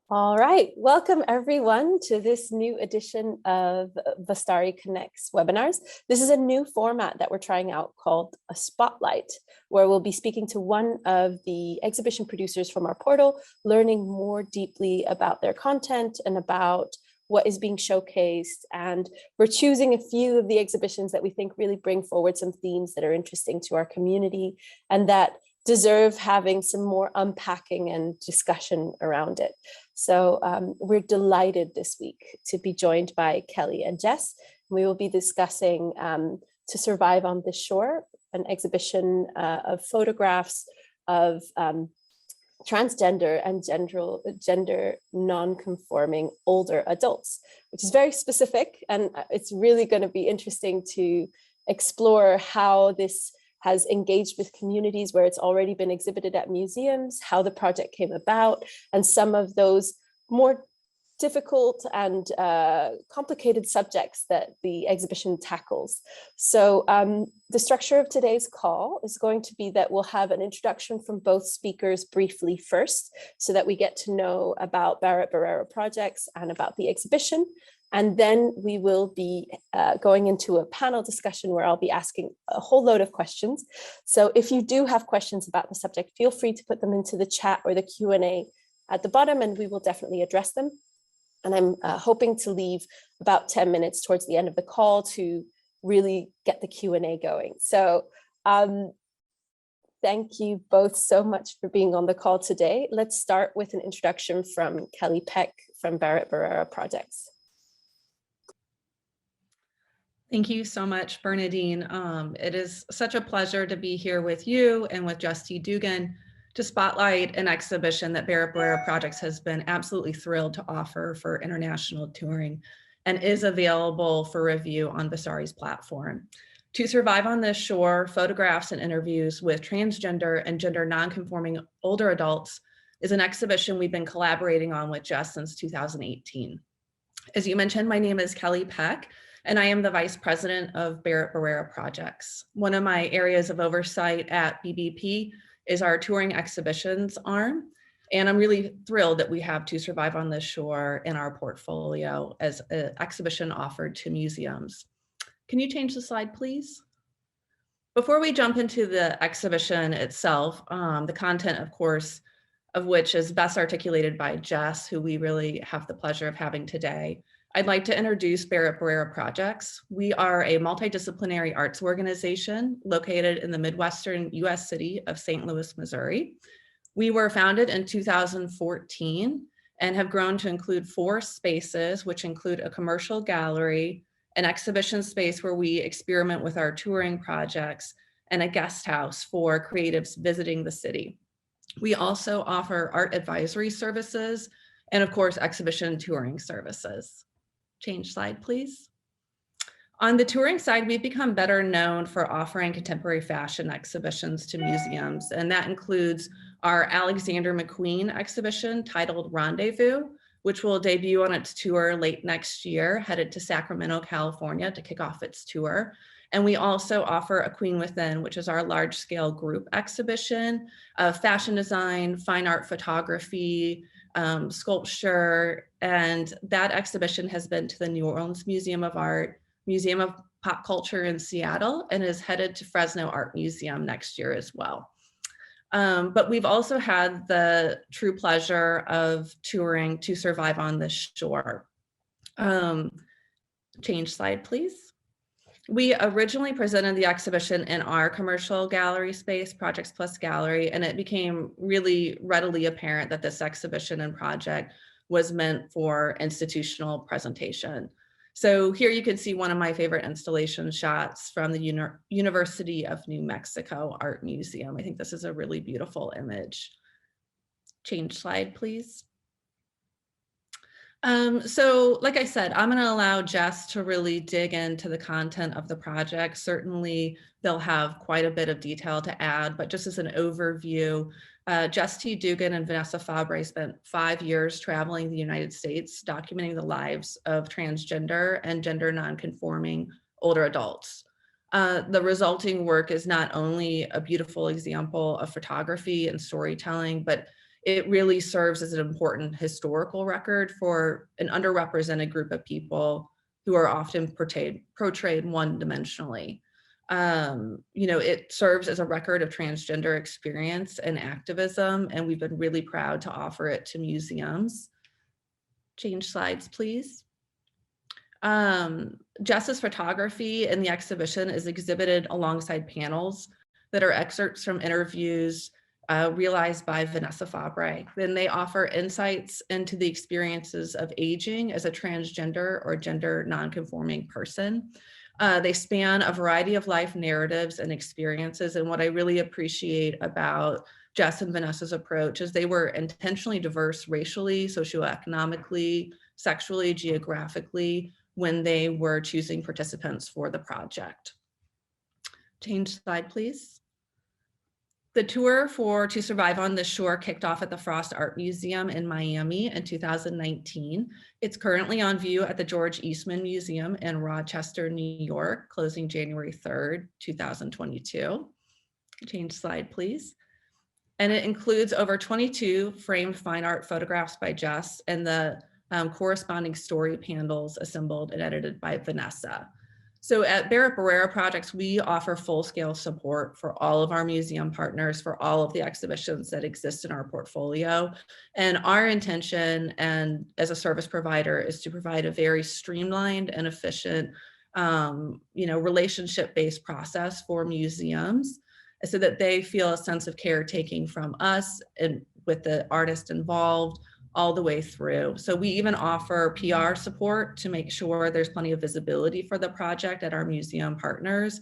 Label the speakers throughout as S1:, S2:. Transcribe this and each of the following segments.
S1: All right, welcome everyone to this new edition of Vastari Connects webinars. This is a new format that we're trying out called a spotlight, where we'll be speaking to one of the exhibition producers from our portal, learning more deeply about their content and about what is being showcased. And we're choosing a few of the exhibitions that we think really bring forward some themes that are interesting to our community and that deserve having some more unpacking and discussion around it. So we're delighted this week to be joined by Kelly and Jess. We will be discussing To Survive on This Shore, an exhibition of photographs of transgender and gender non-conforming older adults, which is very specific. And it's really going to be interesting to explore how this has engaged with communities where it's already been exhibited at museums, how the project came about, and some of those more difficult and complicated subjects that the exhibition tackles. So the structure of today's call is going to be that we'll have an introduction from both speakers briefly first, so that we get to know about Barrett-Barrera projects and about the exhibition. And then we will be going into a panel discussion where I'll be asking a whole load of questions. So if you do have questions about the subject, feel free to put them into the chat or the Q&A at the bottom, and we will definitely address them. And I'm hoping to leave about 10 minutes towards the end of the call to really get the Q&A going. So thank you both so much for being on the call today. Let's start with an introduction from Kelly Peck from Barrett-Barrera Projects.
S2: Thank you so much, Bernadine. It is such a pleasure to be here with you and with Jess Dugan to spotlight an exhibition that Barrett-Barrera Projects has been absolutely thrilled to offer for international touring and is available for review on Vastari's platform. To Survive on This Shore, photographs and interviews with transgender and gender non-conforming older adults is an exhibition we've been collaborating on with Jess since 2018. As you mentioned, my name is Kelly Peck, and I am the Vice President of Barrett-Barrera Projects. One of my areas of oversight at BBP is our touring exhibitions arm. And I'm really thrilled that we have To Survive on This Shore in our portfolio as an exhibition offered to museums. Can you change the slide, please? Before we jump into the exhibition itself, the content, of course, of which is best articulated by Jess, who we really have the pleasure of having today, I'd like to introduce Barrett-Barrera Projects. We are a multidisciplinary arts organization located in the Midwestern US city of St. Louis, Missouri. We were founded in 2014 and have grown to include 4 spaces, which include a commercial gallery, an exhibition space where we experiment with our touring projects, and a guest house for creatives visiting the city. We also offer art advisory services and, of course, exhibition touring services. Change slide, please. On the touring side, we've become better known for offering contemporary fashion exhibitions to museums, and that includes our Alexander McQueen exhibition titled Rendezvous, which will debut on its tour late next year, headed to Sacramento, California to kick off its tour. And we also offer A Queen Within, which is our large-scale group exhibition of fashion design, fine art photography, sculpture, and that exhibition has been to the New Orleans Museum of Art, Museum of Pop Culture in Seattle, and is headed to Fresno Art Museum next year as well. But we've also had the true pleasure of touring To Survive on This Shore. Change slide, please. We originally presented the exhibition in our commercial gallery space, Projects Plus Gallery, and it became really readily apparent that this exhibition and project was meant for institutional presentation. So here you can see one of my favorite installation shots from the University of New Mexico Art Museum. I think this is a really beautiful image. Change slide, please. So like I said, I'm going to allow Jess to really dig into the content of the project. Certainly, they'll have quite a bit of detail to add, but just as an overview, Jess Dugan and Vanessa Fabbre spent 5 years traveling the United States, documenting the lives of transgender and gender nonconforming older adults. The resulting work is not only a beautiful example of photography and storytelling, but it really serves as an important historical record for an underrepresented group of people who are often portrayed one-dimensionally. It serves as a record of transgender experience and activism, and we've been really proud to offer it to museums. Change slides, please. Jess's photography in the exhibition is exhibited alongside panels that are excerpts from interviews realized by Vanessa Fabbre. Then they offer insights into the experiences of aging as a transgender or gender nonconforming person. They span a variety of life narratives and experiences. And what I really appreciate about Jess and Vanessa's approach is they were intentionally diverse racially, socioeconomically, sexually, geographically, when they were choosing participants for the project. Change slide, please. The tour for To Survive on the Shore kicked off at the Frost Art Museum in Miami in 2019. It's currently on view at the George Eastman Museum in Rochester, New York, closing January 3rd, 2022. Change slide, please. And it includes over 22 framed fine art photographs by Jess and the corresponding story panels assembled and edited by Vanessa. So at Barrett-Barrera Projects, we offer full-scale support for all of our museum partners for all of the exhibitions that exist in our portfolio. And our intention and as a service provider is to provide a very streamlined and efficient relationship-based process for museums so that they feel a sense of caretaking from us and with the artist involved all the way through. So we even offer PR support to make sure there's plenty of visibility for the project at our museum partners.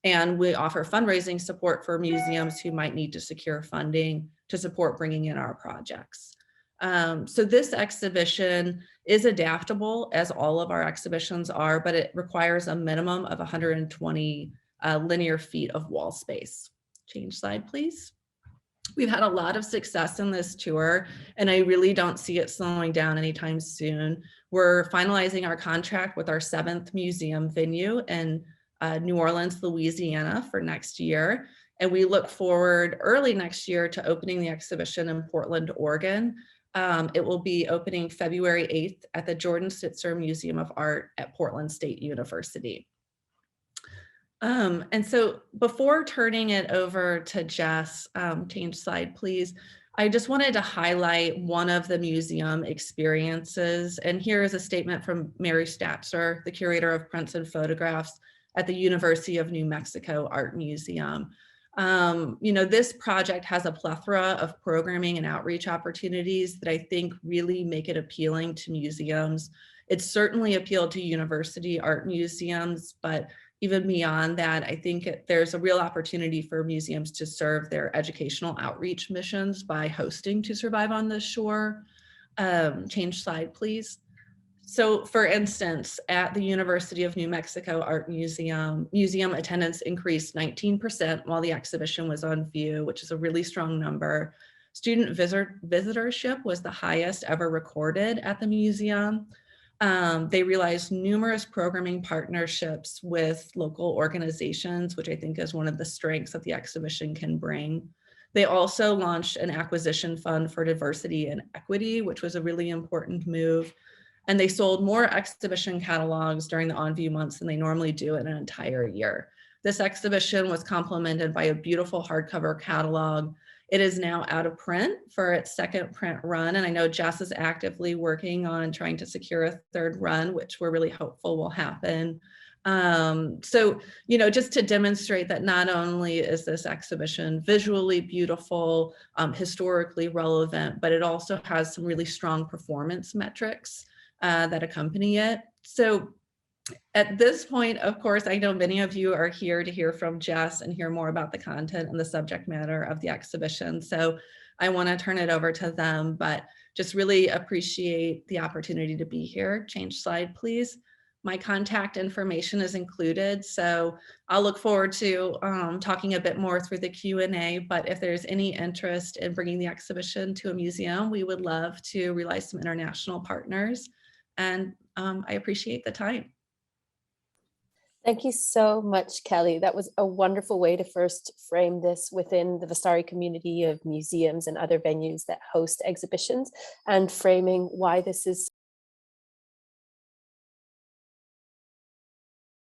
S2: And we offer fundraising support for museums who might need to secure funding to support bringing in our projects. So this exhibition is adaptable, as all of our exhibitions are, but it requires a minimum of 120 linear feet of wall space. Change slide, please. We've had a lot of success in this tour, and I really don't see it slowing down anytime soon. We're finalizing our contract with our 7th museum venue in New Orleans, Louisiana for next year. And we look forward early next year to opening the exhibition in Portland, Oregon. It will be opening February 8th at the Jordan Sitzer Museum of Art at Portland State University. And so before turning it over to Jess, change slide, please. I just wanted to highlight one of the museum experiences. And here is a statement from Mary Statzer, the curator of prints and photographs at the University of New Mexico Art Museum. This project has a plethora of programming and outreach opportunities that I think really make it appealing to museums. It's certainly appealed to university art museums, but even beyond that, I think there's a real opportunity for museums to serve their educational outreach missions by hosting To Survive on the Shore. Change slide, please. So for instance, at the University of New Mexico Art Museum, museum attendance increased 19% while the exhibition was on view, which is a really strong number. Student visitorship was the highest ever recorded at the museum. They realized numerous programming partnerships with local organizations, which I think is one of the strengths that the exhibition can bring. They also launched an acquisition fund for diversity and equity, which was a really important move. And they sold more exhibition catalogs during the on-view months than they normally do in an entire year. This exhibition was complemented by a beautiful hardcover catalog. It is now out of print for its 2nd print run. And I know Jess is actively working on trying to secure a 3rd run, which we're really hopeful will happen. Just to demonstrate that not only is this exhibition visually beautiful, historically relevant, but it also has some really strong performance metrics that accompany it. So at this point, of course, I know many of you are here to hear from Jess and hear more about the content and the subject matter of the exhibition. So I want to turn it over to them, but just really appreciate the opportunity to be here. Change slide, please. My contact information is included, so I'll look forward to talking a bit more through the Q&A, but if there's any interest in bringing the exhibition to a museum, we would love to realize some international partners, and I appreciate the time.
S1: Thank you so much, Kelly. That was a wonderful way to first frame this within the Vastari community of museums and other venues that host exhibitions, and framing why this is